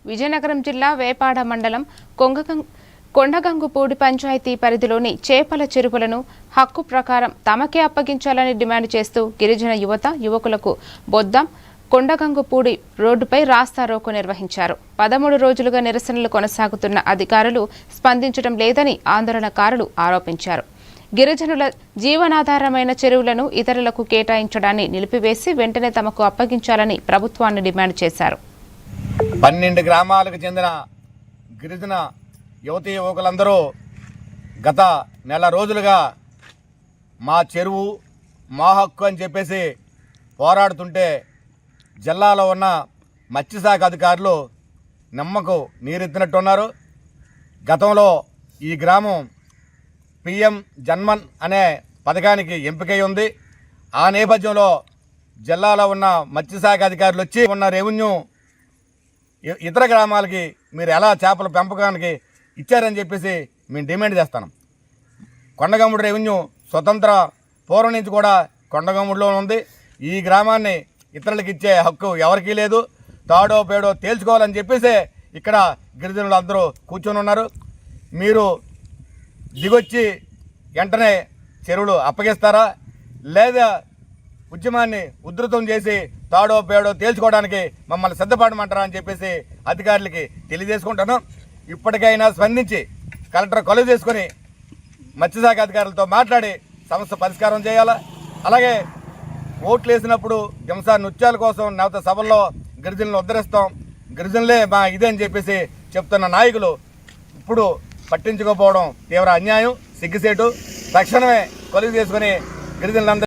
విజయనగరం జిల్లా వేపాడ మండలం కొండగంగుపూడి పంచాయతీ పరిధిలోని చేపల చెరువులను హక్కు ప్రకారం తమకే అప్పగించాలని డిమాండ్ చేస్తూ గిరిజన యువకులకు బొద్దాం కొండగంగుపూడి రోడ్డుపై రాస్తారోకో నిర్వహించారు. 13 రోజులుగా నిరసనలు కొనసాగుతున్న అధికారులు స్పందించడం లేదని ఆందోళనకారులు ఆరోపించారు. గిరిజనుల జీవనాధారమైన చెరువులను ఇతరులకు కేటాయించడాన్ని నిలిపివేసి వెంటనే తమకు అప్పగించాలని ప్రభుత్వాన్ని డిమాండ్ చేశారు. 12 గ్రామాలకు చెందిన గిరిజన యువతీ యువకులందరూ గత నెల రోజులుగా మా చెరువు మా హక్కు అని చెప్పేసి పోరాడుతుంటే జిల్లాలో ఉన్న మత్స్యశాఖ అధికారులు నిమ్మకు నీరెత్తినట్టున్నారు. గతంలో ఈ గ్రామం పిఎం జన్మన్ అనే పథకానికి ఎంపికై ఉంది. ఆ నేపథ్యంలో జిల్లాలో ఉన్న మత్స్యశాఖ అధికారులు వచ్చి ఉన్న రెవెన్యూ ఇతర గ్రామాలకి మీరు ఎలా చేపల పెంపకానికి ఇచ్చారని చెప్పేసి మేము డిమాండ్ చేస్తాం. కొండగంగుడు రెవెన్యూ స్వతంత్ర పూర్వం నుంచి కూడా కొండగంగుడిలో ఉంది. ఈ గ్రామాన్ని ఇతరులకు ఇచ్చే హక్కు ఎవరికీ లేదు. తాడో పేడో తేల్చుకోవాలని చెప్పేసి ఇక్కడ గిరిజనులు అందరూ కూర్చొని ఉన్నారు. మీరు దిగొచ్చి వెంటనే చెరువులు అప్పగిస్తారా లేదా ఉద్యమాన్ని ఉధృతం చేసి తాడో పేడో తేల్చుకోవడానికి మమ్మల్ని సిద్ధపడమంటారా అని చెప్పేసి అధికారులకి తెలియజేసుకుంటాను. ఇప్పటికైనా స్పందించి కలెక్టర్ కొలువు చేసుకొని మత్స్యశాఖ అధికారులతో మాట్లాడి సమస్య పరిష్కారం చేయాలా. అలాగే ఓట్లు వేసినప్పుడు హింసా నృత్యాల కోసం నవత సభల్లో గిరిజనులు ఉద్ధరిస్తాం, గిరిజనులే మా ఇదే అని చెప్పేసి చెప్తున్న నాయకులు ఇప్పుడు పట్టించుకోకపోవడం తీవ్ర అన్యాయం, సిగ్గుసేటు. తక్షణమే కొలువు చేసుకుని గిరిజనులందరూ